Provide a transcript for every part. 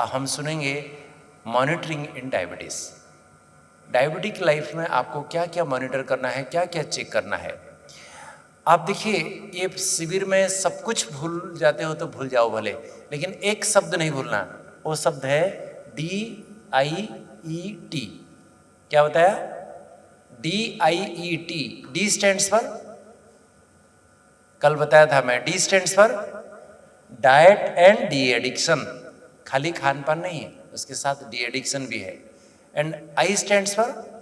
हम सुनेंगे मॉनिटरिंग इन diabetes. Diabetic life में आपको क्या क्या मॉनिटर करना है, क्या क्या चेक करना है। आप देखिए, ये शिविर में सब कुछ भूल जाते हो तो भूल जाओ भले, लेकिन एक शब्द नहीं भूलना। वो शब्द है DIET। क्या बताया? DIET। डी स्टैंड्स पर, कल बताया था मैं, डी स्टैंड्स पर डाइट एंड डी एडिक्शन। खाली खान पान नहीं है, उसके साथ डी एडिक्शन भी है। एंड आई स्टैंड्स पर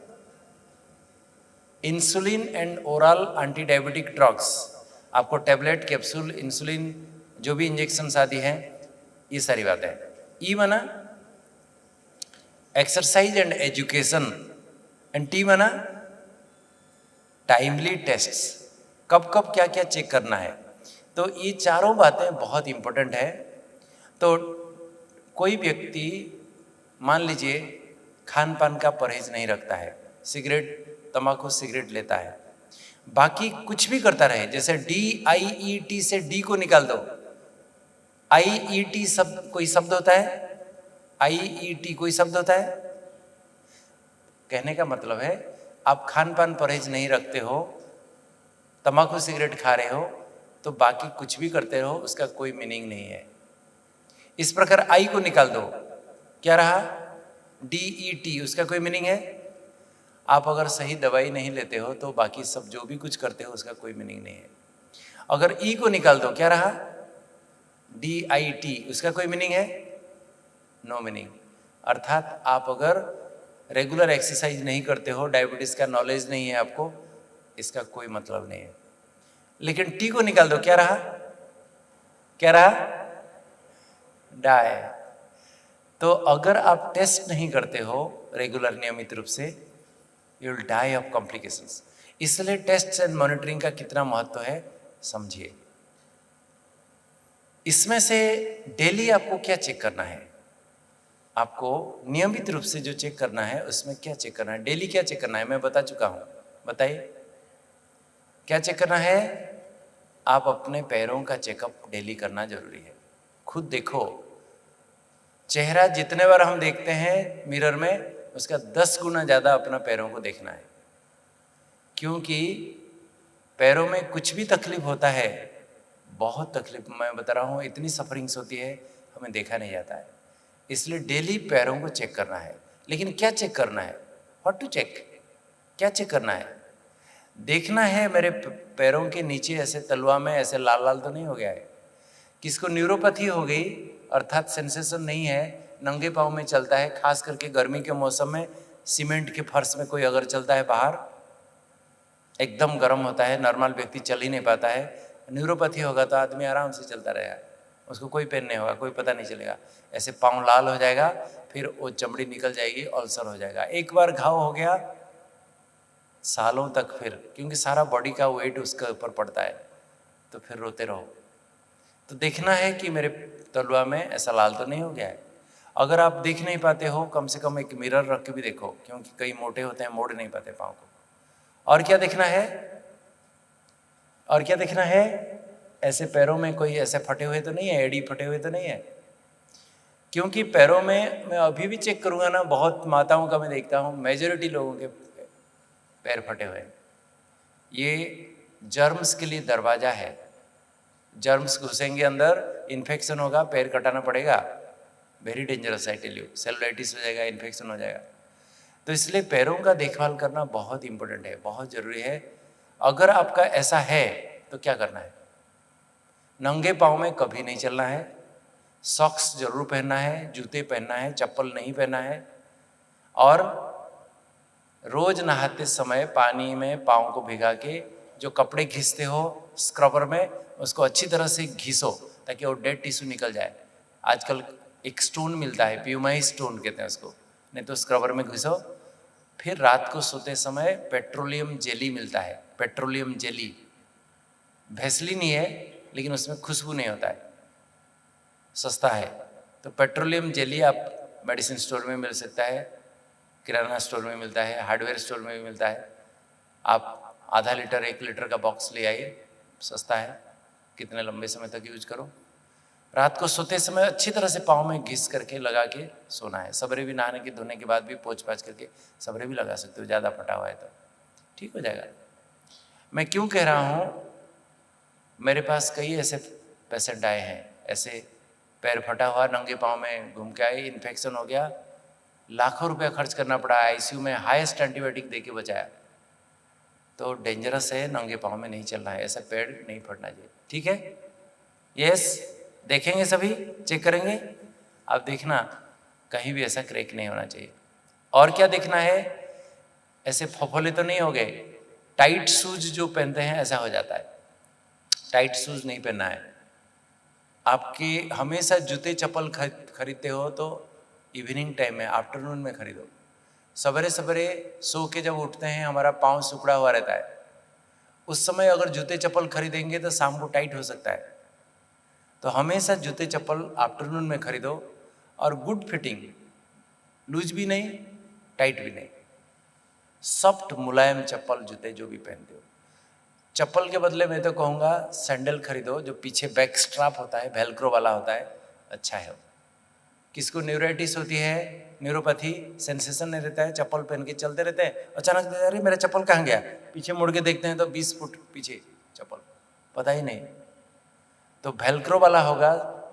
insulin and oral anti diabetic drugs. आपको टेबलेट, कैप्सूल, इंसुलिन, जो भी इंजेक्शन आदि हैं, ये सारी बातें। ई माना exercise and education, and T माना टाइमली टेस्ट्स। कब कब क्या क्या चेक करना है। तो ये चारों बातें बहुत इंपॉर्टेंट है। तो कोई व्यक्ति मान लीजिए खान पान का परहेज नहीं रखता है, सिगरेट, तंबाकू सिगरेट लेता है, बाकी कुछ भी करता रहे, जैसे DIET से डी को निकाल दो। IET शब्द कोई शब्द होता है? IET कोई शब्द होता है? कहने का मतलब है आप खान पान परहेज नहीं रखते हो, तंबाकू सिगरेट खा रहे हो, तो बाकी कुछ भी करते रहो, उसका कोई मीनिंग नहीं है। इस प्रकार आई को निकाल दो, क्या रहा? DET, उसका कोई मीनिंग है? आप अगर सही दवाई नहीं लेते हो तो बाकी सब जो भी कुछ करते हो उसका कोई मीनिंग नहीं है। अगर ई को निकाल दो, क्या रहा? DIT, उसका कोई मीनिंग है? No meaning. अर्थात आप अगर रेगुलर एक्सरसाइज नहीं करते हो, डायबिटीज का नॉलेज नहीं है आपको, इसका कोई मतलब नहीं है। लेकिन टी को निकाल दो, क्या रहा? क्या रहा? डाई। तो अगर आप टेस्ट नहीं करते हो रेगुलर नियमित रूप से, you will die of complications. इसलिए टेस्ट एंड मॉनिटरिंग का कितना महत्व है समझिए। इसमें से डेली आपको क्या चेक करना है, आपको नियमित रूप से जो चेक करना है उसमें क्या चेक करना है, डेली क्या चेक करना है, मैं बता चुका हूं। बताइए क्या चेक करना है? आप अपने पैरों का चेकअप डेली करना जरूरी है। खुद देखो, चेहरा जितने बार हम देखते हैं मिरर में, उसका 10 गुना ज़्यादा अपना पैरों को देखना है। क्योंकि पैरों में कुछ भी तकलीफ होता है, बहुत तकलीफ, मैं बता रहा हूँ, इतनी सफरिंग्स होती है, हमें देखा नहीं जाता है। इसलिए डेली पैरों को चेक करना है। लेकिन क्या चेक करना है? What to check? क्या चेक करना है? देखना है मेरे पैरों के नीचे ऐसे तलवा में ऐसे लाल लाल तो नहीं हो गया है। किसको न्यूरोपैथी हो गई, अर्थात सेंसेशन नहीं है, नंगे पाँव में चलता है, खास करके गर्मी के मौसम में सीमेंट के फर्श में कोई अगर चलता है बाहर, एकदम गर्म होता है, नॉर्मल व्यक्ति चल ही नहीं पाता है। न्यूरोपैथी होगा तो आदमी आराम से चलता रहेगा, उसको कोई पेन नहीं होगा, कोई पता नहीं चलेगा। ऐसे पाँव लाल हो जाएगा, फिर वो चमड़ी निकल जाएगी, अल्सर हो जाएगा। एक बार घाव हो गया सालों तक, फिर क्योंकि सारा बॉडी का वेट उसके ऊपर पड़ता है, तो फिर रोते रहो। तो देखना है कि मेरे तलवा में ऐसा लाल तो नहीं हो गया है। अगर आप देख नहीं पाते हो, कम से कम एक मिरर रख के भी देखो, क्योंकि कई मोटे होते हैं, मोड़ नहीं पाते पाँव को। और क्या देखना है? और क्या देखना है? ऐसे पैरों में कोई ऐसे फटे हुए तो नहीं है, एड़ी फटे हुए तो नहीं है। क्योंकि पैरों में मैं अभी भी चेक करूँगा ना, बहुत माताओं का मैं देखता हूँ, मेजॉरिटी लोगों के पैर फटे हुए हैं। ये जर्म्स के लिए दरवाज़ा है। जर्म्स घुसेंगे अंदर, इन्फेक्शन होगा, पैर कटाना पड़ेगा। वेरी डेंजरस है, टेल यू, सेलुलाइटिस हो जाएगा, इन्फेक्शन हो जाएगा। तो इसलिए पैरों का देखभाल करना बहुत इंपॉर्टेंट है, बहुत ज़रूरी है। अगर आपका ऐसा है तो क्या करना है? नंगे पाँव में कभी नहीं चलना है, सॉक्स जरूर पहनना है, जूते पहनना है, चप्पल नहीं पहनना है, और रोज नहाते समय पानी में पाँव को भिगा के जो कपड़े घिसते हो स्क्रबर में, उसको अच्छी तरह से घिसो ताकि वो डेड टिश्यू निकल जाए। आजकल एक स्टोन मिलता है, प्यूमाई स्टोन कहते हैं उसको, नहीं तो स्क्रबर में घिसो। फिर रात को सोते समय पेट्रोलियम जेली मिलता है, पेट्रोलियम जेली, भैसलीन ही है लेकिन उसमें खुशबू नहीं होता है, सस्ता है। तो पेट्रोलियम जेली आप मेडिसिन स्टोर में मिल सकता है, किराना स्टोर में मिलता है, हार्डवेयर स्टोर में भी मिलता है। आप आधा लीटर 1 लीटर का बॉक्स ले आइए, सस्ता है, कितने लंबे समय तक यूज करो। रात को सोते समय अच्छी तरह से पाँव में घिस करके लगा के सोना है। सवेरे भी नहाने के धोने के बाद भी पोंछ पाछ करके सवेरे भी लगा सकते हो, ज़्यादा फटा हुआ है तो ठीक हो जाएगा। मैं क्यों कह रहा हूँ, मेरे पास कई ऐसे पेशेंट आए हैं, ऐसे पैर फटा हुआ नंगे पाँव में घूम के आए, इन्फेक्शन हो गया, लाखों रुपया खर्च करना पड़ा, आईसीयू में हाईएस्ट एंटीबायोटिक दे के बचाया। तो डेंजरस है, नंगे पाँव में नहीं चलना है, ऐसा पैर नहीं फटना चाहिए। ठीक है, यस, देखेंगे सभी, चेक करेंगे। अब देखना कहीं भी ऐसा क्रैक नहीं होना चाहिए। और क्या देखना है, ऐसे फफोले तो नहीं हो गए। टाइट शूज जो पहनते हैं ऐसा हो जाता है, टाइट शूज नहीं पहनना है। आपके हमेशा जूते चप्पल खरीदते हो तो इवनिंग टाइम में, आफ्टरनून में खरीदो। सवेरे सवेरे सो के जब उठते हैं हमारा पाँव सिकुड़ा हुआ रहता है, उस समय अगर जूते चप्पल खरीदेंगे तो शाम को टाइट हो सकता है। तो हमेशा जूते चप्पल आफ्टरनून में खरीदो, और गुड फिटिंग, लूज भी नहीं टाइट भी नहीं, सॉफ्ट मुलायम चप्पल जूते जो भी पहनते हो। चप्पल के बदले मैं तो कहूँगा सैंडल खरीदो, जो पीछे बैक स्ट्रैप होता है, वेलक्रो वाला होता है, अच्छा है। किसको न्यूराइटिस होती है, न्यूरोपैथी, सेंसेशन नहीं रहता है, चप्पल पहन के चलते रहते हैं, अचानक अरे मेरा चप्पल कहाँ गया, पीछे मुड़ के देखते हैं तो 20 फुट पीछे चप्पल, पता ही नहीं। तो वेलक्रो वाला होगा,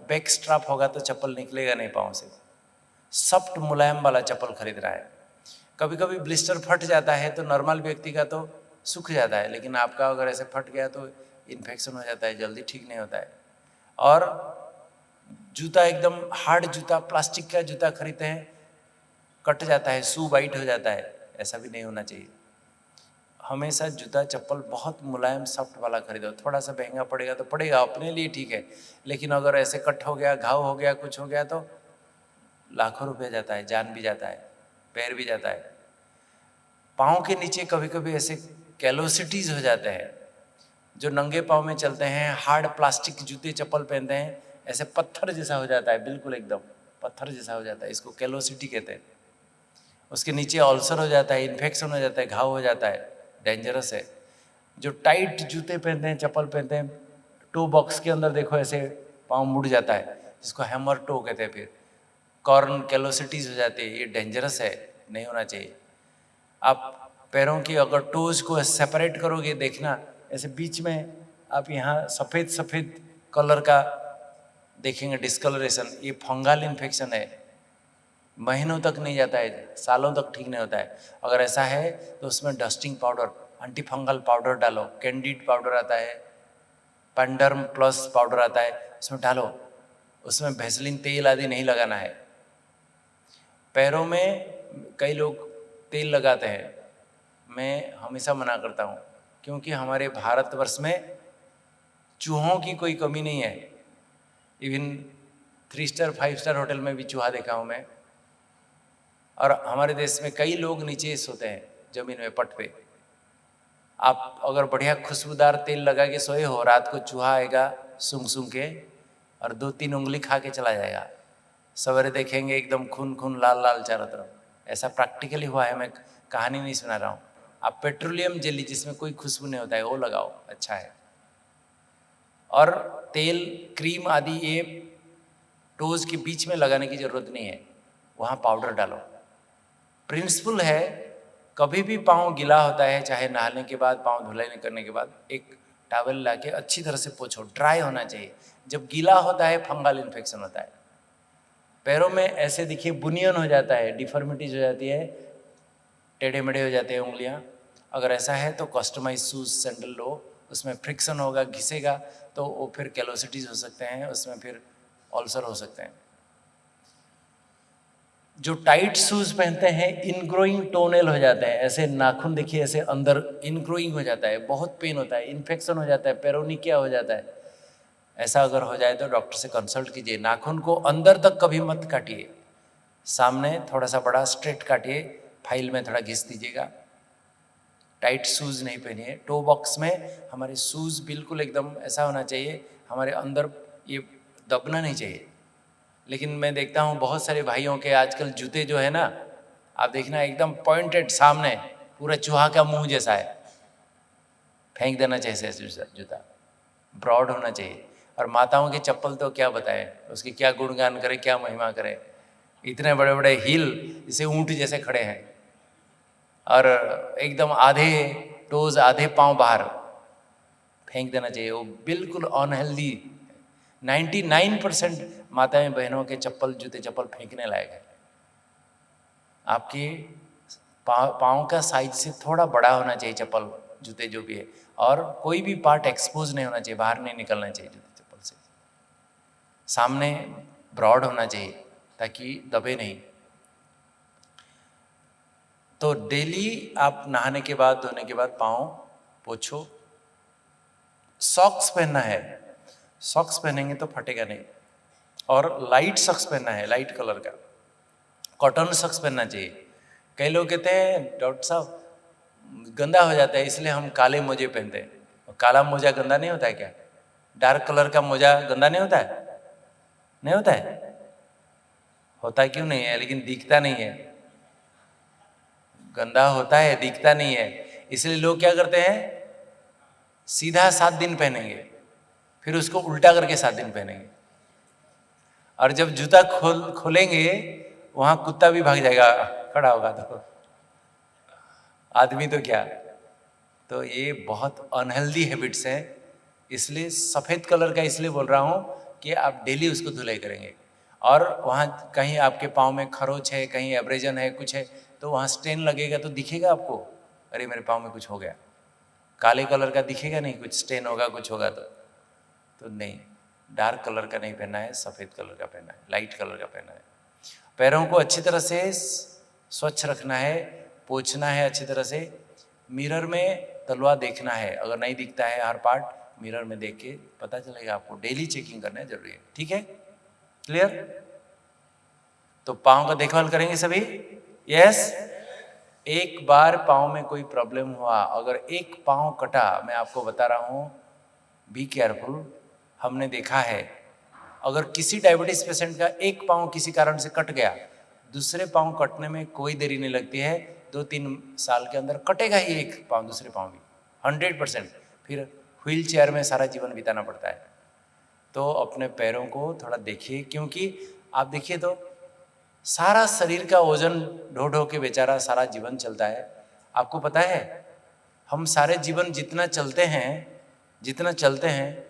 बैक स्ट्रैप होगा तो चप्पल निकलेगा नहीं पाँव से। सॉफ्ट मुलायम वाला चप्पल खरीद रहा है। कभी कभी ब्लिस्टर फट जाता है तो नॉर्मल व्यक्ति का तो सूख जाता है, लेकिन आपका अगर ऐसे फट गया तो इन्फेक्शन हो जाता है, जल्दी ठीक नहीं होता है। और जूता एकदम हार्ड जूता, प्लास्टिक का जूता खरीदते हैं, कट जाता है, शू वाइट हो जाता है, ऐसा भी नहीं होना चाहिए। हमेशा जूता चप्पल बहुत मुलायम सॉफ्ट वाला खरीदो। थोड़ा सा महंगा पड़ेगा तो पड़ेगा, अपने लिए ठीक है, लेकिन अगर ऐसे कट हो गया, घाव हो गया, कुछ हो गया तो लाखों रुपया जाता है, जान भी जाता है, पैर भी जाता है। पाँव के नीचे कभी कभी ऐसे कैलोसिटीज हो जाते हैं, जो नंगे पाँव में चलते हैं, हार्ड प्लास्टिक जूते चप्पल पहनते हैं, ऐसे पत्थर जैसा हो जाता है, बिल्कुल एकदम पत्थर जैसा हो जाता है, इसको कैलोसिटी कहते हैं। उसके नीचे अल्सर हो जाता है, इन्फेक्शन हो जाता है, घाव हो जाता है, डेंजरस है। जो टाइट जूते पहनते हैं, चप्पल पहनते हैं, टो बॉक्स के अंदर देखो ऐसे पाँव मुड़ जाता है, जिसको हैमर टो कहते हैं, फिर कॉर्न कैलोसिटीज हो जाती है, ये डेंजरस है, नहीं होना चाहिए। आप पैरों की अगर टोज को सेपरेट करोगे, देखना ऐसे बीच में आप यहाँ सफ़ेद सफ़ेद कलर का देखेंगे डिस्कलरेशन, ये फंगल इन्फेक्शन है, महीनों तक नहीं जाता है, सालों तक ठीक नहीं होता है। अगर ऐसा है तो उसमें dusting powder, anti fungal powder डालो, कैंडिड पाउडर आता है, पैंडर्म प्लस पाउडर आता है, उसमें डालो। उसमें वैसलीन तेल आदि नहीं लगाना है। पैरों में कई लोग तेल लगाते हैं, मैं हमेशा मना करता हूँ, क्योंकि हमारे भारतवर्ष में चूहों की कोई कमी नहीं है। इवन 3 स्टार 5 स्टार होटल में भी चूहा देखा हूँ मैं। और हमारे देश में कई लोग नीचे सोते हैं जमीन में, पट पे। आप अगर बढ़िया खुशबूदार तेल लगा के सोए हो, रात को चूहा आएगा सूंघ सूंघ के और 2-3 उंगली खा के चला जाएगा। सवेरे देखेंगे एकदम खून खून लाल लाल चारों तरफ। ऐसा प्रैक्टिकली हुआ है, मैं कहानी नहीं सुना रहा हूँ। आप पेट्रोलियम जेली जिसमें कोई खुशबू नहीं होता है वो लगाओ, अच्छा है। और तेल क्रीम आदि ये टोज के बीच में लगाने की जरूरत नहीं है, वहाँ पाउडर डालो। प्रिंसिपल है, कभी भी पाँव गीला होता है, चाहे नहाने के बाद, पाँव धुलाई करने के बाद, एक टॉवल ला के अच्छी तरह से पोंछो, ड्राई होना चाहिए। जब गीला होता है फंगल इन्फेक्शन होता है। पैरों में ऐसे देखिए बुनियन हो जाता है, डिफॉर्मिटीज हो जाती है, टेढ़े मेढ़े हो जाते हैं उंगलियां। अगर ऐसा है तो कस्टमाइज शूज सैंडल लो, उसमें फ्रिक्शन होगा, घिसेगा तो वो फिर कैलोसिटीज हो सकते हैं, उसमें फिर अल्सर हो सकते हैं। जो टाइट शूज पहनते हैं इनग्रोइंग टोनेल हो जाते हैं, ऐसे नाखून देखिए ऐसे अंदर इनग्रोइंग हो जाता है, बहुत पेन होता है, इन्फेक्शन हो जाता है, पेरोनिकिया हो जाता है। ऐसा अगर हो जाए तो डॉक्टर से कंसल्ट कीजिए। नाखून को अंदर तक कभी मत काटिए, सामने थोड़ा सा बड़ा स्ट्रेट काटिए, फाइल में थोड़ा घिस दीजिएगा। टाइट शूज़ नहीं पहनिए। टो बॉक्स में हमारे शूज़ बिल्कुल एकदम ऐसा होना चाहिए, हमारे अंदर ये दबना नहीं चाहिए। लेकिन मैं देखता हूँ बहुत सारे भाइयों के आजकल जूते जो है ना, आप देखना एकदम पॉइंटेड, सामने पूरा चूहा का मुंह जैसा है, फेंक देना चाहिए जूता, ब्रॉड होना चाहिए। और माताओं की चप्पल तो क्या बताएं, उसकी क्या गुणगान करें, क्या महिमा करें। इतने बड़े बड़े हील जैसे ऊंट जैसे खड़े हैं और एकदम आधे टोज आधे पांव बाहर फेंक देना चाहिए, वो बिल्कुल अनहेल्दी। 99% माताएं बहनों के चप्पल जूते चप्पल फेंकने लायक है। आपके पाँव का साइज से थोड़ा बड़ा होना चाहिए चप्पल जूते जो भी है, और कोई भी पार्ट एक्सपोज नहीं होना चाहिए, बाहर नहीं निकलना चाहिए जूते चप्पल से। सामने ब्रॉड होना चाहिए ताकि दबे नहीं। तो डेली आप नहाने के बाद धोने के बाद पाँव पोछो। सॉक्स पहनना है, सॉक्स पहनेंगे तो फटेगा नहीं, और लाइट सॉक्स पहनना है, लाइट कलर का कॉटन सॉक्स पहनना चाहिए। कई लोग कहते हैं डॉक्टर साहब गंदा हो जाता है इसलिए हम काले मोजे पहनते हैं। काला मोजा गंदा नहीं होता है क्या? डार्क कलर का मोजा गंदा नहीं होता है? नहीं होता है? होता क्यों नहीं है? लेकिन दिखता नहीं है। गंदा होता है, दिखता नहीं है, इसलिए लोग क्या करते हैं, सीधा 7 दिन पहनेंगे, फिर उसको उल्टा करके 7 दिन पहनेंगे, और जब जूता खोलेंगे वहां कुत्ता भी भाग जाएगा खड़ा होगा तो, आदमी तो क्या। तो ये बहुत अनहेल्दी हैबिट्स हैं। इसलिए सफ़ेद कलर का इसलिए बोल रहा हूँ कि आप डेली उसको धुलाई करेंगे, और वहाँ कहीं आपके पाँव में खरोच है, कहीं एब्रेजन है, कुछ है, तो वहाँ स्टेन लगेगा तो दिखेगा आपको, अरे मेरे पाँव में कुछ हो गया। काले कलर का दिखेगा नहीं, कुछ स्टेन होगा, कुछ होगा तो नहीं। डार्क कलर का नहीं पहनना है, सफ़ेद कलर का पहनना है, लाइट कलर का पहनना है। पैरों को अच्छी तरह से स्वच्छ रखना है, पोंछना है अच्छी तरह से। मिरर में तलवा देखना है, अगर नहीं दिखता है हर पार्ट मिरर में देख के पता चलेगा आपको। डेली चेकिंग करना जरूरी है, ठीक है? क्लियर? तो पाँव का देखभाल करेंगे सभी? यस। एक बार पाँव में कोई प्रॉब्लम हुआ, अगर एक पाँव कटा, मैं आपको बता रहा हूँ, बी केयरफुल। हमने देखा है अगर किसी डायबिटीज पेशेंट का एक पाँव किसी कारण से कट गया, दूसरे पाँव कटने में कोई देरी नहीं लगती है, 2-3 साल के अंदर कटेगा ही एक पाँव, दूसरे पाँव भी 100%। फिर व्हील चेयर में सारा जीवन बिताना पड़ता है। तो अपने पैरों को थोड़ा देखिए, क्योंकि आप देखिए तो सारा शरीर का वजन ढो ढो के बेचारा सारा जीवन चलता है। आपको पता है हम सारे जीवन जितना चलते हैं,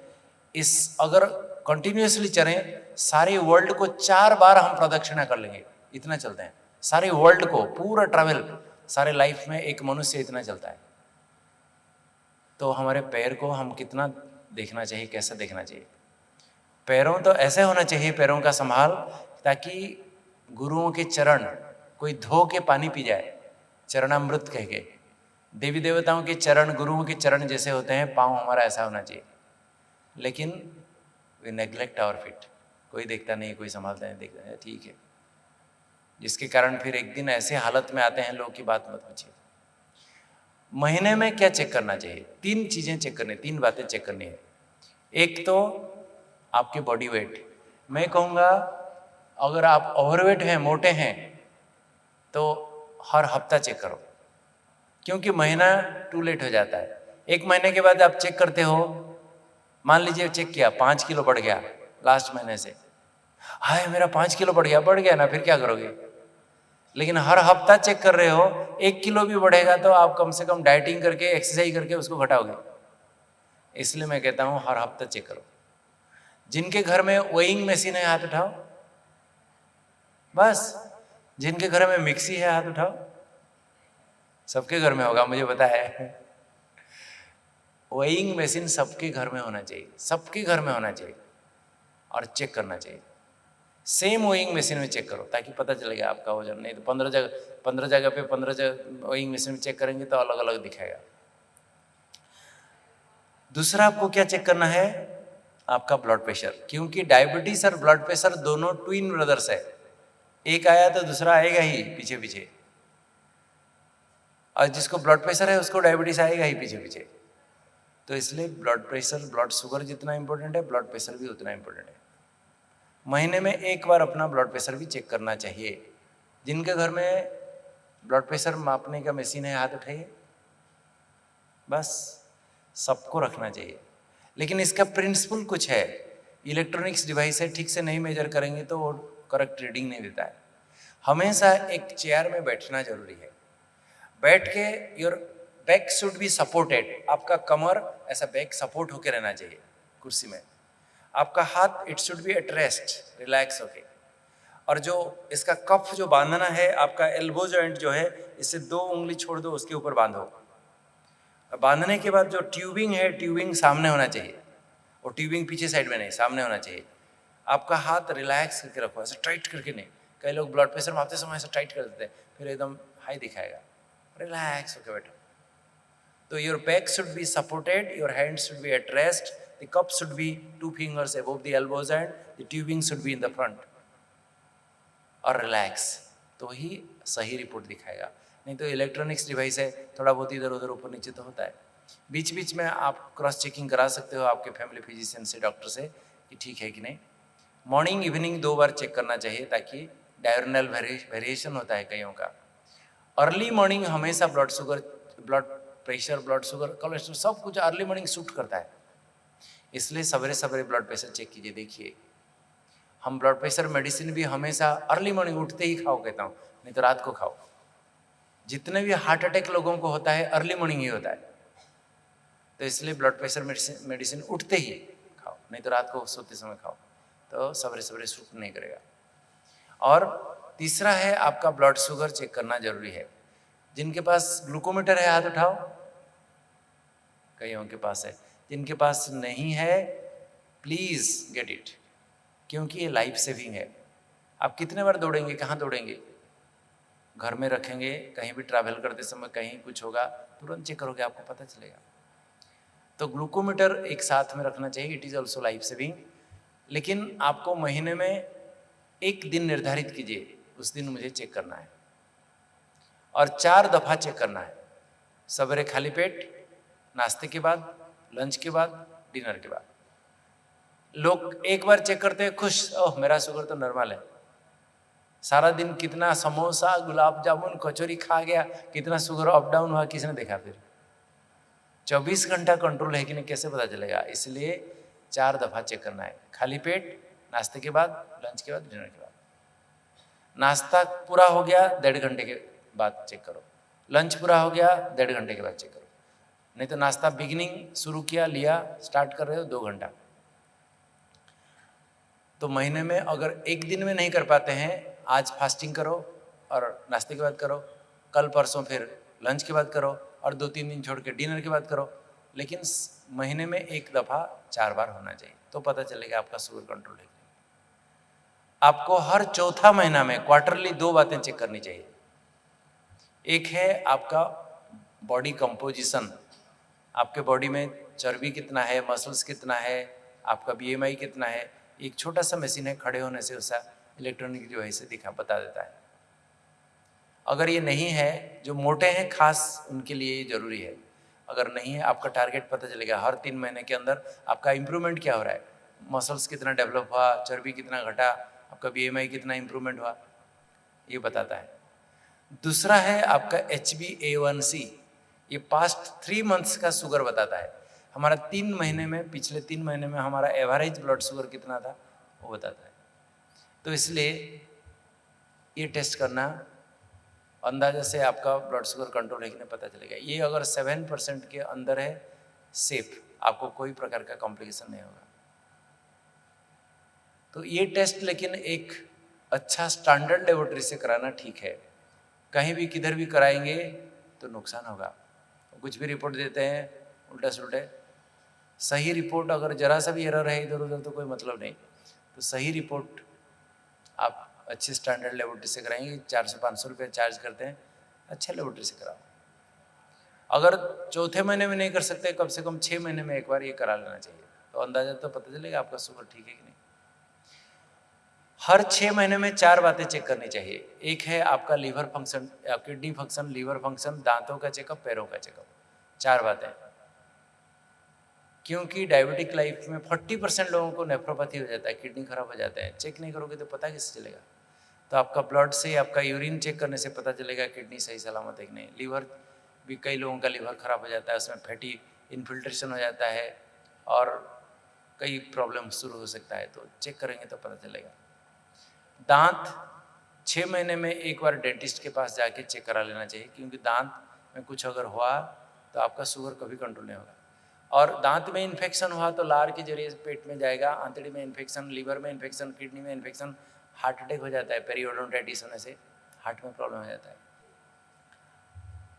इस अगर कंटिन्यूसली चलें, सारे वर्ल्ड को 4 बार हम प्रदक्षिणा कर लेंगे, इतना चलते हैं सारे वर्ल्ड को, पूरा ट्रैवल सारे लाइफ में एक मनुष्य इतना चलता है। तो हमारे पैर को हम कितना देखना चाहिए, कैसा देखना चाहिए? पैरों तो ऐसे होना चाहिए, पैरों का संभाल, ताकि गुरुओं के चरण कोई धो के पानी पी जाए, चरणामृत कह के। देवी देवताओं के चरण गुरुओं के चरण जैसे होते हैं, पाँव हमारा ऐसा होना चाहिए। लेकिन वी नेग्लेक्ट आवर फीट, कोई देखता नहीं, कोई संभालता नहीं, देखता है ठीक है, जिसके कारण फिर एक दिन ऐसे हालत में आते हैं लोग की बात मत पूछिए। महीने में क्या चेक करना चाहिए? 3 चीज़ें चेक करनी, 3 बातें चेक करनी है। एक तो आपके बॉडी वेट। मैं कहूँगा अगर आप ओवरवेट हैं, मोटे हैं, तो हर हफ्ता चेक करो, क्योंकि महीना टू लेट हो जाता है। 1 महीने के बाद आप चेक करते हो, मान लीजिए चेक किया 5 किलो बढ़ गया लास्ट महीने से, हाय मेरा 5 किलो बढ़ गया ना, फिर क्या करोगे? लेकिन हर हफ्ता चेक कर रहे हो, 1 किलो भी बढ़ेगा तो आप कम से कम डाइटिंग करके, एक्सरसाइज करके उसको घटाओगे। इसलिए मैं कहता हूँ हर हफ्ता चेक करो। जिनके घर में वेइंग मशीन है हाथ उठाओ, बस। जिनके घर में मिक्सी है हाथ उठाओ। सबके घर में होगा, मुझे पता है। वेइंग मशीन सबके घर में होना चाहिए, सबके घर में होना चाहिए, और चेक करना चाहिए। सेम वेइंग मशीन में चेक करो ताकि पता चलेगा आपका वजन। नहीं तो 15 जगह पे 15 जगह वेइंग मशीन में चेक करेंगे तो अलग अलग दिखाएगा। दूसरा आपको क्या चेक करना है? आपका ब्लड प्रेशर, क्योंकि डायबिटीज और ब्लड प्रेशर दोनों ट्विन ब्रदर्स है। एक आया तो दूसरा आएगा ही पीछे पीछे, और जिसको ब्लड प्रेशर है उसको डायबिटीज आएगा ही पीछे पीछे। तो इसलिए ब्लड प्रेशर, ब्लड शुगर जितना इंपॉर्टेंट है, ब्लड प्रेशर भी उतना इंपॉर्टेंट है। महीने में 1 बार अपना ब्लड प्रेशर भी चेक करना चाहिए। जिनके घर में ब्लड प्रेशर मापने का मशीन है हाथ उठाइए, बस। सबको रखना चाहिए, लेकिन इसका प्रिंसिपल कुछ है। इलेक्ट्रॉनिक्स डिवाइस है, ठीक से नहीं मेजर करेंगे तो वो करेक्ट रीडिंग नहीं देता है। हमेशा एक चेयर में बैठना जरूरी है। बैठ के your back should be supported, आपका कमर ऐसा बैक सपोर्ट होके रहना चाहिए कुर्सी में। आपका हाथ it should be at rest, relax होके। और जो इसका कफ जो बांधना है, आपका एल्बो जॉइंट जो है, इससे 2 उंगली छोड़ दो, उसके ऊपर बांधो। बांधने के बाद जो ट्यूबिंग है, ट्यूबिंग सामने होना चाहिए, और ट्यूबिंग पीछे साइड में नहीं, सामने होना चाहिए। आपका हाथ रिलैक्स करके रखो, ऐसे टाइट करके नहीं। कई लोग ब्लड प्रेशर मापते समय ऐसे टाइट कर देते हैं, फिर एकदम हाई दिखाएगा। रिलैक्स होकर बैठो। तो your back should be supported, your hand should be at rest, the cup should be 2 fingers above the elbows and the tubing should be in the front, और रिलैक्स, तो ही सही रिपोर्ट दिखाएगा। नहीं तो इलेक्ट्रॉनिक्स डिवाइस है, थोड़ा बहुत इधर उधर ऊपर नीचे तो होता है। बीच बीच में आप क्रॉस चेकिंग करा सकते हो आपके फैमिली फिजिशियन से, डॉक्टर से, कि ठीक है कि नहीं। मॉर्निंग इवनिंग 2 बार चेक करना चाहिए, ताकि डायरेनल वेरिएशन होता है कईयों का। अर्ली मॉर्निंग हमेशा blood sugar, blood pressure, blood sugar, cholesterol सब कुछ अर्ली मॉर्निंग सूट करता है। इसलिए सवेरे सवेरे ब्लड प्रेशर चेक कीजिए। देखिए, हम ब्लड प्रेशर मेडिसिन भी हमेशा अर्ली मॉर्निंग उठते ही खाओ कहता हूँ, नहीं तो रात को खाओ। जितने भी हार्ट अटैक लोगों को होता है अर्ली मॉर्निंग ही होता है, तो इसलिए ब्लड प्रेशर मेडिसिन उठते ही खाओ, नहीं तो रात को सोते समय खाओ, तो सवेरे सवेरे सूट नहीं करेगा। और तीसरा है, आपका ब्लड शुगर चेक करना जरूरी है। जिनके पास ग्लूकोमीटर है हाथ उठाओ, कईयों के पास है। जिनके पास नहीं है प्लीज गेट इट, क्योंकि ये लाइफ सेविंग है। आप कितने बार दौड़ेंगे, कहाँ दौड़ेंगे, घर में रखेंगे, कहीं भी ट्रैवल करते समय कहीं कुछ होगा तुरंत चेक करोगे, आपको पता चलेगा। तो ग्लूकोमीटर एक साथ में रखना चाहिए, it is also life saving. लेकिन आपको महीने में एक दिन निर्धारित कीजिए, उस दिन मुझे चेक करना है, और 4 दफा चेक करना है। सवेरे खाली पेट, नाश्ते के बाद, लंच के बाद, डिनर के बाद। लोग एक बार चेक करते हैं खुश, ओह मेरा शुगर तो नॉर्मल है। सारा दिन कितना समोसा, गुलाब जामुन, कचौरी खा गया, कितना शुगर अप डाउन हुआ, किसने देखा? फिर 24 घंटा कंट्रोल है कि नहीं, कैसे पता चलेगा? इसलिए 4 दफा चेक करना है। खाली पेट, नाश्ते के बाद, लंच के बाद, डिनर के बाद। नाश्ता पूरा हो गया 1.5 घंटे के बाद चेक करो, लंच पूरा हो गया 1.5 घंटे के बाद चेक करो। नहीं तो नाश्ता बिगिनिंग शुरू किया, लिया, स्टार्ट कर रहे हो 2 घंटा। तो महीने में अगर एक दिन में नहीं कर पाते हैं, आज फास्टिंग करो और नाश्ते के बाद करो, कल परसों फिर लंच के बाद करो, और 2-3 दिन छोड़ के डिनर के बाद करो। लेकिन महीने में एक दफ़ा 4 बार होना चाहिए, तो पता चलेगा आपका शुगर कंट्रोल है। आपको हर चौथा महीना में क्वार्टरली 2 बातें चेक करनी चाहिए। एक है आपका बॉडी कंपोजिशन, आपके बॉडी में चर्बी कितना है, मसल्स कितना है, आपका BMI कितना है। एक छोटा सा मशीन है, खड़े होने से उसका इलेक्ट्रॉनिक जो है से बता देता है। अगर ये नहीं है, जो मोटे हैं खास उनके लिए ये जरूरी है। अगर नहीं है, आपका टारगेट पता चलेगा हर 3 महीने के अंदर आपका इंप्रूवमेंट क्या हो रहा है, मसल्स कितना डेवलप हुआ, चर्बी कितना घटा, आपका BMI कितना इंप्रूवमेंट हुआ, ये बताता है। दूसरा है आपका HbA1c, ये पास्ट 3 मंथ्स का शुगर बताता है। हमारा 3 महीने में, पिछले 3 महीने में हमारा एवरेज ब्लड शुगर कितना था वो बताता है। तो इसलिए ये टेस्ट करना, अंदाजा से आपका ब्लड शुगर कंट्रोल है कि नहीं पता चलेगा। ये अगर 7% के अंदर है, सेफ, आपको कोई प्रकार का कॉम्प्लिकेशन नहीं होगा। तो ये टेस्ट लेकिन एक अच्छा स्टैंडर्ड लेबोरेटरी से कराना ठीक है। कहीं भी किधर भी कराएंगे तो नुकसान होगा। कुछ भी रिपोर्ट देते हैं उल्टा सुल्टे। सही रिपोर्ट, अगर जरा सा भी एरर है इधर उधर तो कोई मतलब नहीं। तो सही रिपोर्ट आप अच्छे स्टैंडर्ड लेबोरेटरी से कराएंगे। 400-500 रुपये चार्ज करते हैं, अच्छे लेबोरेटरी से कराओ। अगर चौथे महीने में नहीं कर सकते, कम से कम 6 महीने में एक बार ये करा लेना चाहिए, तो अंदाजा तो पता चलेगा आपका शुगर ठीक है कि नहीं। हर 6 महीने में 4 बातें चेक करनी चाहिए। एक है आपका liver function, kidney function, liver function, दांतों का चेकअप, पैरों का चेकअप, 4 बातें। क्योंकि डायबिटिक लाइफ में 40% लोगों को नेफ्रोपैथी हो जाता है, किडनी खराब हो जाता है। चेक नहीं करोगे तो पता कैसे चलेगा? तो आपका ब्लड से, आपका यूरिन चेक करने से पता चलेगा किडनी सही सलामत है कि नहीं। लीवर भी, कई लोगों का लीवर खराब हो जाता है, उसमें फैटी इन्फिल्ट्रेशन हो जाता है, और कई प्रॉब्लम शुरू हो सकता है, तो चेक करेंगे तो पता चलेगा। दांत 6 महीने में एक बार डेंटिस्ट के पास जाके चेक करा लेना चाहिए, क्योंकि दांत में कुछ अगर हुआ तो आपका शुगर कभी कंट्रोल नहीं होगा। और दांत में इन्फेक्शन हुआ तो लार के जरिए पेट में जाएगा, आंतड़ी में इन्फेक्शन, लीवर में इन्फेक्शन, किडनी में इन्फेक्शन, हार्ट अटैक हो जाता है। पेरियोडोंटाइटिस होने से हार्ट में प्रॉब्लम हो जाता है।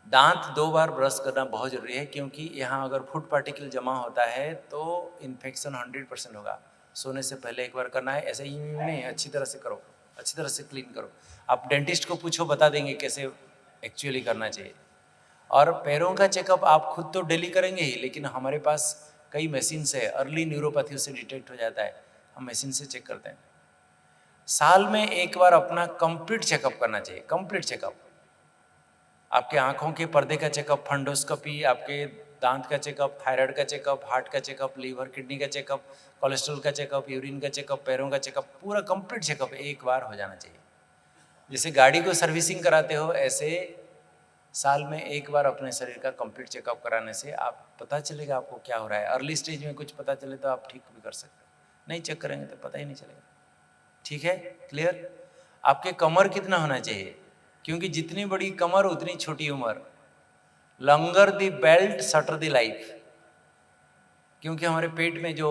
दांत 2 बार ब्रश करना बहुत ज़रूरी है, क्योंकि यहाँ अगर फूड पार्टिकल जमा होता है तो इन्फेक्शन 100% होगा। सोने से पहले एक बार करना है, ऐसे ही नहीं, अच्छी तरह से करो, अच्छी तरह से क्लीन करो। आप डेंटिस्ट को पूछो, बता देंगे कैसे एक्चुअली करना चाहिए। और पैरों का चेकअप आप खुद तो डेली करेंगे ही, लेकिन हमारे पास कई मशीन से अर्ली न्यूरोपैथी से डिटेक्ट हो जाता है, हम मशीन से चेक करते हैं। साल में एक बार अपना कंप्लीट चेकअप करना चाहिए, कंप्लीट चेकअप। आपके आँखों के पर्दे का चेकअप, फंडोस्कोपी, आपके दांत का चेकअप, थायराइड का चेकअप, हार्ट का चेकअप, लीवर किडनी का चेकअप, कोलेस्ट्रॉल का चेकअप, यूरिन का चेकअप, पैरों का चेकअप, पूरा कंप्लीट चेकअप एक बार हो जाना चाहिए। जैसे गाड़ी को सर्विसिंग कराते हो, ऐसे साल में एक बार अपने शरीर का कंप्लीट चेकअप कराने से आप पता चलेगा आपको क्या हो रहा है। अर्ली स्टेज में कुछ पता चले तो आप ठीक भी कर सकते हो, नहीं चेक करेंगे तो पता ही नहीं चलेगा। ठीक है, क्लियर? आपके कमर कितना होना चाहिए, क्योंकि जितनी बड़ी कमर उतनी छोटी उम्र। Longer the belt shorter the life. क्योंकि हमारे पेट में जो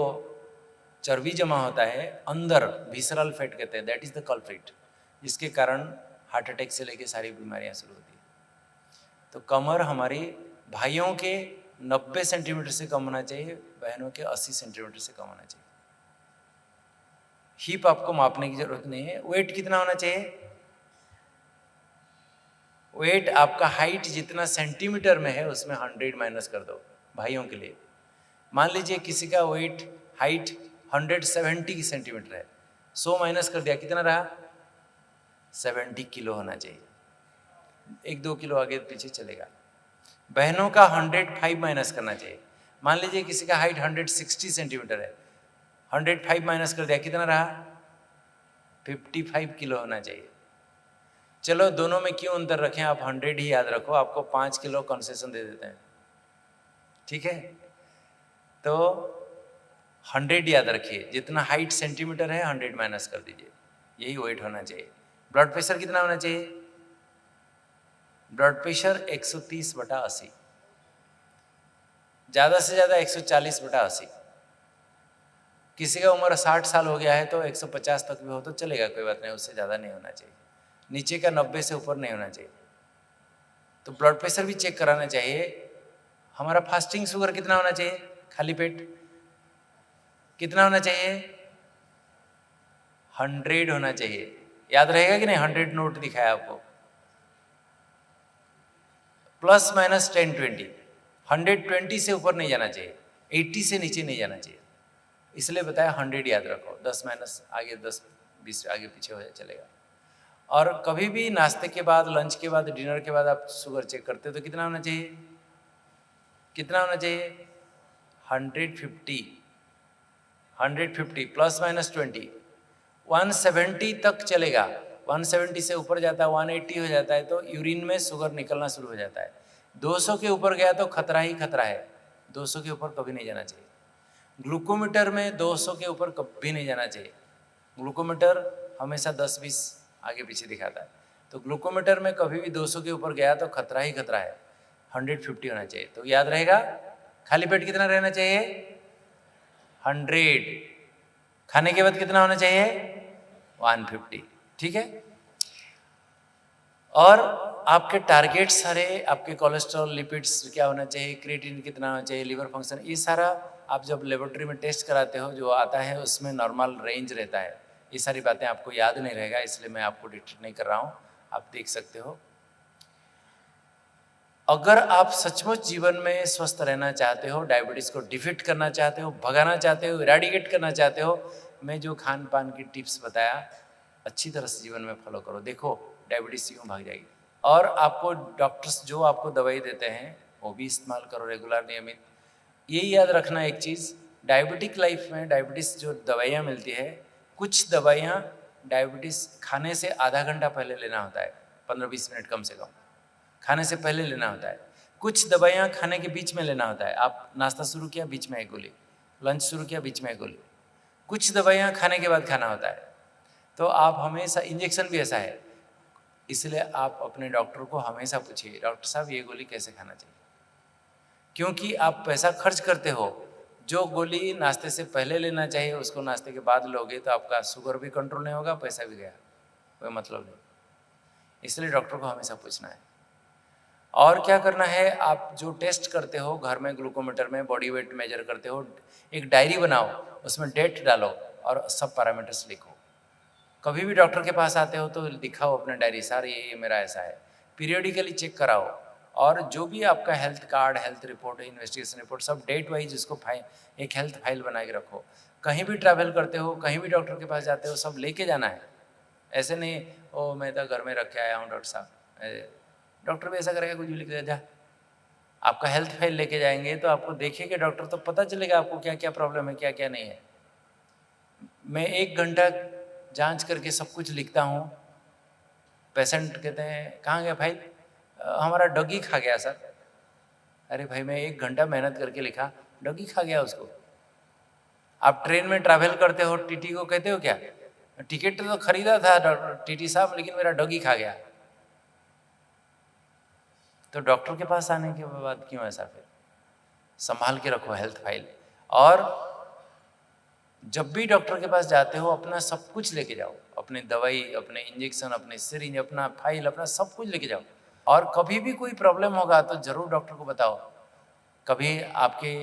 चर्बी जमा होता है अंदर, विसरल फैट कहते हैं, दैट इज द कल्प्रिट, जिसके कारण हार्ट अटैक से लेके सारी बीमारियां शुरू होती है। तो कमर हमारी भाइयों के 90 सेंटीमीटर से कम होना चाहिए, बहनों के 80 सेंटीमीटर से कम होना चाहिए। हिप आपको मापने की जरूरत नहीं है। वेट कितना होना चाहिए? वेट आपका हाइट जितना सेंटीमीटर में है उसमें 100 माइनस कर दो भाइयों के लिए। मान लीजिए किसी का वेट हाइट 170 सेंटीमीटर है, 100 माइनस कर दिया, कितना रहा? 70 किलो होना चाहिए। 1-2 किलो आगे पीछे चलेगा। बहनों का 105 माइनस करना चाहिए। मान लीजिए किसी का हाइट 160 सेंटीमीटर है, 105 माइनस कर दिया, कितना रहा? 55 किलो होना चाहिए। चलो दोनों में क्यों अंतर रखें, आप 100 ही याद रखो, आपको 5 किलो कंसेशन दे देते हैं। ठीक है, तो 100 याद रखिए, जितना हाइट सेंटीमीटर है 100 माइनस कर दीजिए, यही वेट होना चाहिए। ब्लड प्रेशर कितना होना चाहिए? ब्लड प्रेशर 130/80, ज़्यादा से ज़्यादा 140/80। किसी का उम्र 60 साल हो गया है तो 150 तक भी हो तो चलेगा, कोई बात नहीं, उससे ज़्यादा नहीं होना चाहिए। नीचे का 90 से ऊपर नहीं होना चाहिए। तो ब्लड प्रेशर भी चेक कराना चाहिए। हमारा फास्टिंग शुगर कितना होना चाहिए? खाली पेट कितना होना चाहिए? 100 होना चाहिए। याद रहेगा कि नहीं? 100 नोट दिखाया आपको, प्लस माइनस 10-20। 120 से ऊपर नहीं जाना चाहिए, 80 से नीचे नहीं जाना चाहिए, इसलिए बताया 100 याद रखो। 10 माइनस आगे 10-20 आगे पीछे हो जाए चलेगा। और कभी भी नाश्ते के बाद, लंच के बाद, डिनर के बाद आप शुगर चेक करते हो तो कितना होना चाहिए? कितना होना चाहिए? 150 प्लस माइनस 20। 170 तक चलेगा, 170 से ऊपर जाता है, 180 हो जाता है तो यूरिन में शुगर निकलना शुरू हो जाता है। 200 के ऊपर गया तो खतरा ही खतरा है, 200 के ऊपर कभी नहीं जाना चाहिए। ग्लूकोमीटर में 200 के ऊपर कभी नहीं जाना चाहिए। ग्लूकोमीटर हमेशा 10-20 आगे पीछे दिखाता है, तो ग्लूकोमीटर में कभी भी 200 के ऊपर गया तो खतरा ही खतरा है। 150 होना चाहिए। तो याद रहेगा, खाली पेट कितना रहना चाहिए? 100। खाने के बाद कितना होना चाहिए? 150। ठीक है। और आपके टारगेट सारे, आपके कोलेस्ट्रॉल, लिपिड्स क्या होना चाहिए, क्रिएटिनिन कितना होना चाहिए, लिवर फंक्शन, ये सारा आप जब लेबोरेटरी में टेस्ट कराते हो जो आता है उसमें नॉर्मल रेंज रहता है। ये सारी बातें आपको याद नहीं रहेगा, इसलिए मैं आपको डिक्टेट नहीं कर रहा हूँ, आप देख सकते हो। अगर आप सचमुच जीवन में स्वस्थ रहना चाहते हो, डायबिटीज़ को डिफीट करना चाहते हो, भगाना चाहते हो, इरेडिकेट करना चाहते हो, मैं जो खान पान की टिप्स बताया अच्छी तरह से जीवन में फॉलो करो, देखो डायबिटीज़ यूँ भाग जाएगी। और आपको डॉक्टर्स जो आपको दवाई देते हैं वो भी इस्तेमाल करो रेगुलर, नियमित। यही याद रखना एक चीज़, डायबिटिक लाइफ में डायबिटीज़ जो दवाइयाँ मिलती है, कुछ दवाइयाँ डायबिटीज़ खाने से आधा घंटा पहले लेना होता है, 15-20 मिनट कम से कम खाने से पहले लेना होता है। कुछ दवाइयाँ खाने के बीच में लेना होता है, आप नाश्ता शुरू किया बीच में एक गोली, लंच शुरू किया, बीच में गोली। कुछ दवाइयाँ खाने के बाद खाना होता है, तो आप हमेशा, इंजेक्शन भी ऐसा है, इसलिए आप अपने डॉक्टर को हमेशा पूछिए, डॉक्टर साहब ये गोली कैसे खाना चाहिए, क्योंकि आप पैसा खर्च करते हो। जो गोली नाश्ते से पहले लेना चाहिए उसको नाश्ते के बाद लोगे तो आपका शुगर भी कंट्रोल नहीं होगा, पैसा भी गया, कोई मतलब नहीं। इसलिए डॉक्टर को हमेशा पूछना है। और क्या करना है, आप जो टेस्ट करते हो घर में, ग्लूकोमीटर में बॉडी वेट मेजर करते हो, एक डायरी बनाओ, उसमें डेट डालो और सब पैरामीटर्स लिखो। कभी भी डॉक्टर के पास आते हो तो दिखाओ अपने डायरी, सर ये मेरा ऐसा है। पीरियडिकली चेक कराओ, और जो भी आपका health card, health report, investigation report, सब डेट वाइज उसको एक हेल्थ फाइल बना के रखो। कहीं भी ट्रैवल करते हो, कहीं भी डॉक्टर के पास जाते हो, सब लेके जाना है। ऐसे नहीं ओ मैं तो घर में रख के आया हूँ डॉक्टर साहब, डॉक्टर भी ऐसा करेगा, कुछ भी लिख दे जा। आपका हेल्थ फाइल लेके जाएंगे तो आपको देखेगा डॉक्टर, तो पता चलेगा आपको क्या क्या प्रॉब्लम है, क्या क्या नहीं है। मैं 1 घंटा जांच करके सब कुछ लिखता हूँ। पेशेंट कहते हैं कहाँ गया फाइल, हमारा डॉगी खा गया सर। अरे भाई मैं 1 घंटा मेहनत करके लिखा, डॉगी खा गया उसको। आप ट्रेन में ट्रैवल करते हो, टीटी को कहते हो क्या, टिकट तो खरीदा था टीटी साहब, लेकिन मेरा डॉगी खा गया। तो डॉक्टर के पास आने के बाद क्यों ऐसा? फिर संभाल के रखो हेल्थ फाइल। और जब भी डॉक्टर के पास जाते हो अपना सब कुछ लेके जाओ, अपनी दवाई, अपने इंजेक्शन, अपने सिरिंज, अपना फाइल, अपना सब कुछ लेके जाओ। और कभी भी कोई प्रॉब्लम होगा तो जरूर डॉक्टर को बताओ। कभी आपके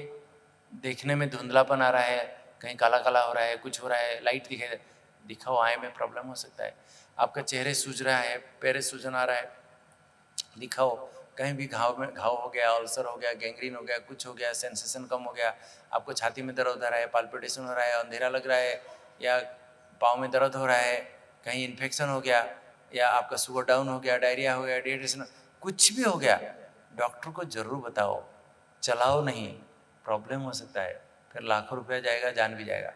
देखने में धुंधलापन आ रहा है, कहीं काला काला हो रहा है, कुछ हो रहा है, लाइट दिखाई, दिखाओ, आए में प्रॉब्लम हो सकता है। आपका चेहरे सूज रहा है, पैर सूजन आ रहा है, दिखाओ। कहीं भी घाव हो गया, अल्सर हो गया, गैंग्रीन हो गया, कुछ हो गया, सेंसेशन कम हो गया, आपको छाती में दर्द हो रहा है, पाल्पिटेशन हो रहा है, अंधेरा लग रहा है, या पाँव में दर्द हो रहा है, कहीं इन्फेक्शन हो गया, या आपका शुगर डाउन हो गया, डायरिया हो गया, डिहाइड्रेशन, कुछ भी हो गया, डॉक्टर को जरूर बताओ। चलाओ नहीं, प्रॉब्लम हो सकता है, फिर लाखों रुपया जाएगा, जान भी जाएगा।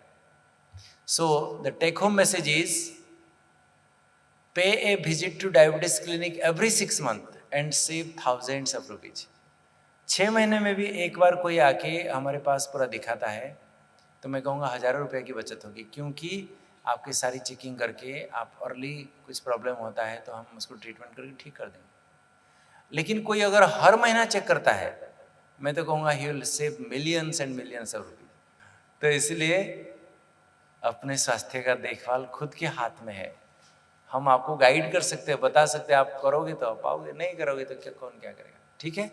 So the take home message is, pay a visit to diabetes clinic every 6 months and save thousands of rupees. 6 महीने में भी एक बार कोई आके हमारे पास पूरा दिखाता है तो मैं कहूँगा हज़ारों रुपए की बचत होगी, क्योंकि आपकी सारी चेकिंग करके आप अर्ली कुछ प्रॉब्लम होता है तो हम उसको ट्रीटमेंट करके ठीक कर देंगे। लेकिन कोई अगर हर महीना चेक करता है, मैं तो कहूँगा he will save millions and millions of rupees. तो इसलिए अपने स्वास्थ्य का देखभाल खुद के हाथ में है। हम आपको गाइड कर सकते हैं, बता सकते हैं, आप करोगे तो आप पाओगे, नहीं करोगे तो क्या, कौन क्या करेगा। ठीक है।